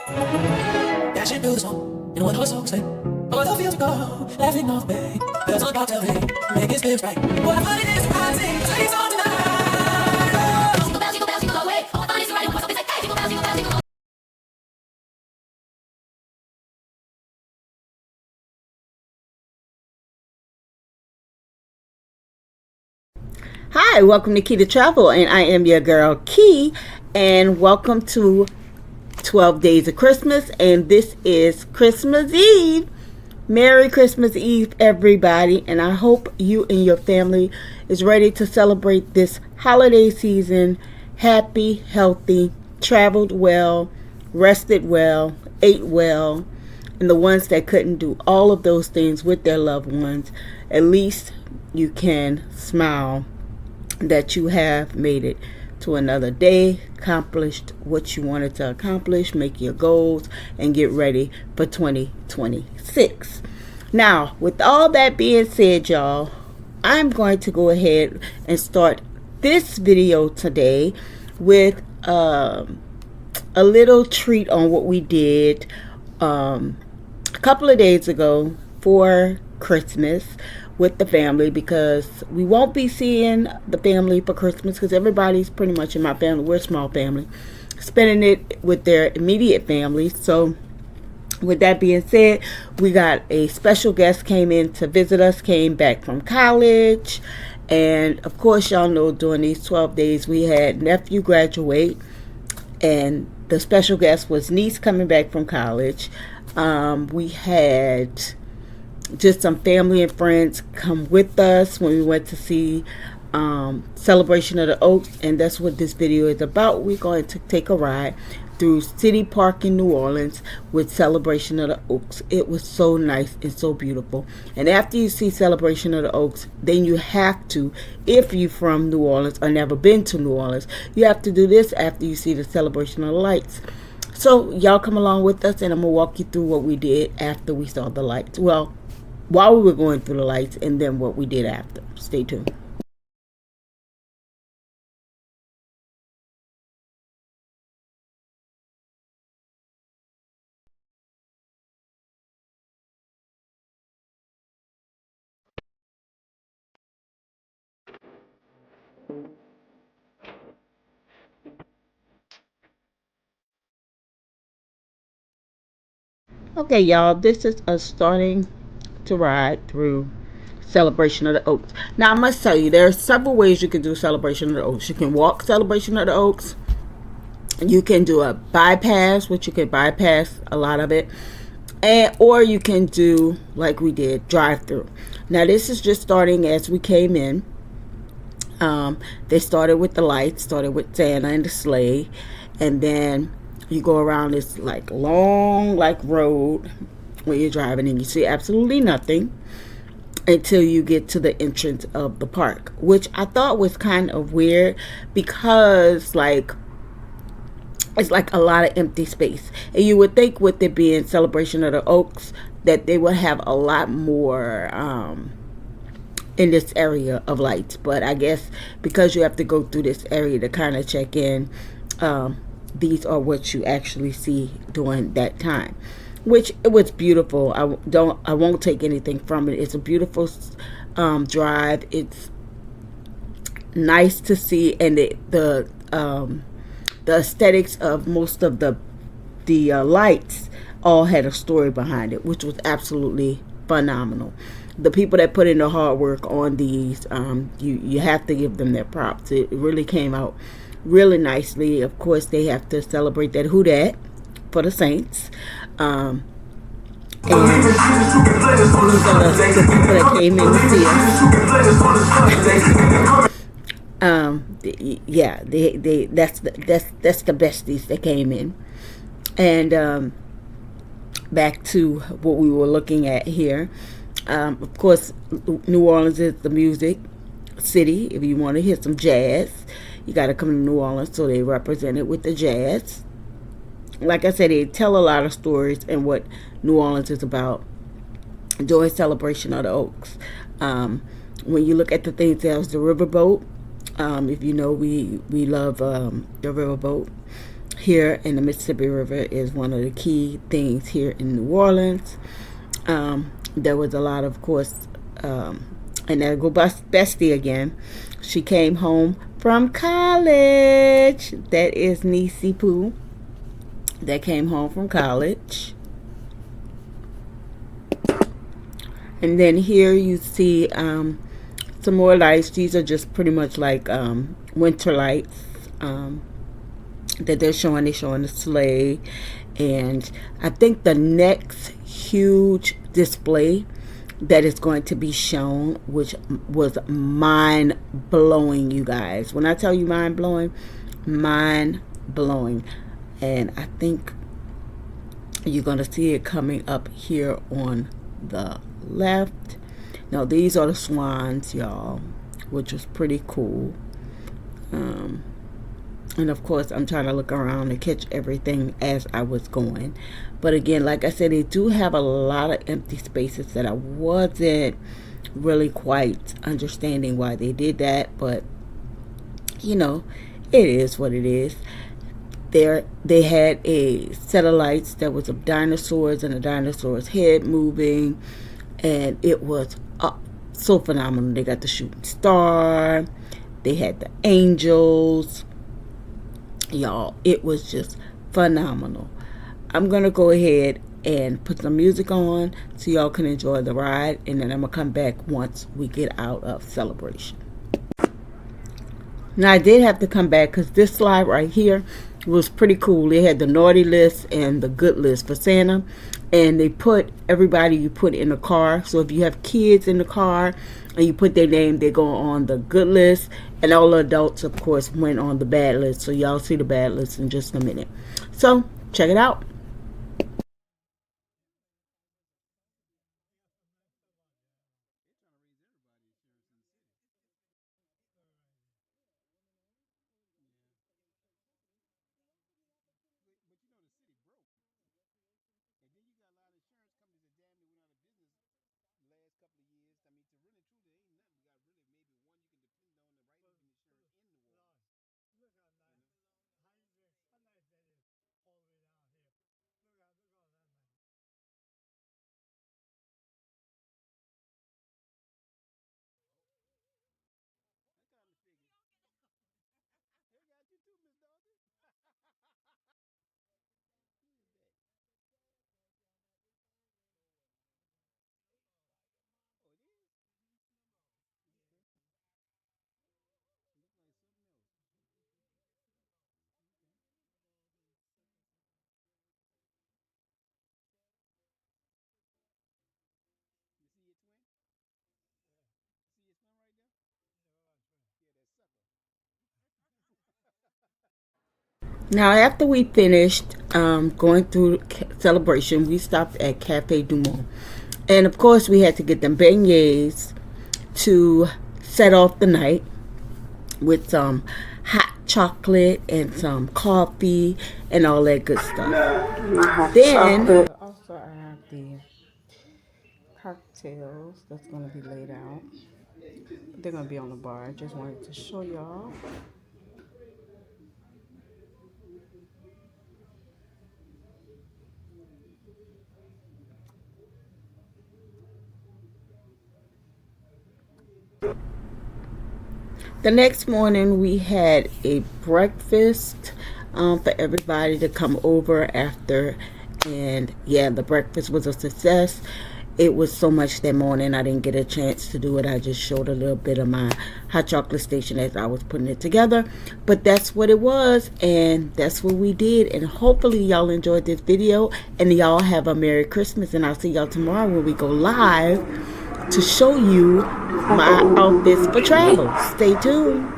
Dashing through the smoke, in one horse song say, oh, the fields go, laughing off bay. Bells on top of me, make it feel right. What I find it is surprising, sing song tonight. Jingle bells, jingle bells, jingle all the way. All I find is the right one, something like, hey, jingle bells, jingle bells, jingle all. Hi, welcome to Key to Travel, and I am your girl Key, and welcome to 12 Days of Christmas, and this is Christmas Eve. Merry Christmas Eve, everybody, and I hope you and your family is ready to celebrate this holiday season happy, healthy, traveled well, rested well, ate well, and the ones that couldn't do all of those things with their loved ones, at least you can smile that you have made it to another day, accomplished what you wanted to accomplish, make your goals, and get ready for 2026. Now, with all that being said, y'all, I'm going to go ahead and start this video today with a little treat on what we did a couple of days ago for Christmas with the family, because we won't be seeing the family for Christmas because everybody's pretty much in my family. We're a small family, spending it with their immediate family. So with that being said, we got a special guest came in to visit us, came back from college. And of course, y'all know during these 12 days we had nephew graduate, and the special guest was niece coming back from college. We had just some family and friends come with us when we went to see Celebration of the Oaks, and that's what this video is about. We're going to take a ride through City Park in New Orleans with Celebration of the Oaks. It was so nice and so beautiful. And after you see Celebration of the Oaks, then you have to, if you're from New Orleans or never been to New Orleans, you have to do this after you see the Celebration of the Lights. So y'all come along with us, and I'm gonna walk you through what we did after we saw the lights. Well, while we were going through the lights, and then what we did after. Stay tuned. Okay, y'all, this is us starting to ride through Celebration of the Oaks. Now, I must tell you, there are several ways you can do Celebration of the Oaks. You can walk Celebration of the Oaks. You can do a bypass, which you can bypass a lot of it. Or you can do, like we did, drive through. Now, this is just starting as we came in. They started with the lights, started with Santa and the sleigh. And then you go around this like long road when you're driving, and you see absolutely nothing until you get to the entrance of the park, which I thought was kind of weird because it's like a lot of empty space, and you would think with it being Celebration of the Oaks that they would have a lot more in this area of lights, but I guess because you have to go through this area to kind of check in, these are what you actually see during that time, which it was beautiful. I won't take anything from it. It's a beautiful drive. It's nice to see, and the aesthetics of most of the lights all had a story behind it, which was absolutely phenomenal. The people that put in the hard work on these, you have to give them their props. It really came out really nicely. Of course, they have to celebrate that who dat for the Saints. And these are the people that came in to see us. Yeah, that's the besties that came in. And back to what we were looking at here. Of course, New Orleans is the music city. If you want to hear some jazz, you got to come to New Orleans, so they represent it with the jazz. Like I said, they tell a lot of stories and what New Orleans is about during Celebration of the Oaks. When you look at the things, there's the riverboat. If you know, we love the riverboat. here in the Mississippi River is one of the key things here in New Orleans. There was a lot of course, and there go Bestie again. She came home from college. That is Niecy Pooh. That came home from college. And then here you see some more lights. These are just pretty much like winter lights that they're showing. They're showing the sleigh. And I think the next huge display that is going to be shown, which was mind-blowing, you guys. When I tell you mind-blowing, mind-blowing. And I think you're going to see it coming up here on the left. Now these are the swans, y'all, which was pretty cool. And of course I'm trying to look around and catch everything as I was going. But again, like I said, they do have a lot of empty spaces that I wasn't really quite understanding why they did that, but you know, it is what it is. There they had a set of lights that was of dinosaurs and a dinosaur's head moving, and it was so phenomenal. They got the shooting star, they had the angels, y'all. It was just phenomenal. I'm gonna go ahead and put some music on so y'all can enjoy the ride, and then I'm gonna come back once we get out of Celebration. Now I did have to come back because this slide right here was pretty cool. They had the naughty list and the good list for Santa, and they put everybody you put in the car. So if you have kids in the car and you put their name, they go on the good list, and all the adults of course went on the bad list. So y'all see the bad list in just a minute. So check it out. Now, after we finished going through Celebration, we stopped at Cafe Du Monde. And of course, we had to get them beignets to set off the night with some hot chocolate and some coffee and all that good stuff. Then, also I have the cocktails that's going to be laid out. They're going to be on the bar. I just wanted to show y'all. The next morning we had a breakfast for everybody to come over after, and yeah, the breakfast was a success. It was so much that morning I didn't get a chance to do it. I just showed a little bit of my hot chocolate station as I was putting it together, but that's what it was, and that's what we did. And hopefully y'all enjoyed this video, and y'all have a Merry Christmas, and I'll see y'all tomorrow when we go live to show you my outfits for travel. Stay tuned.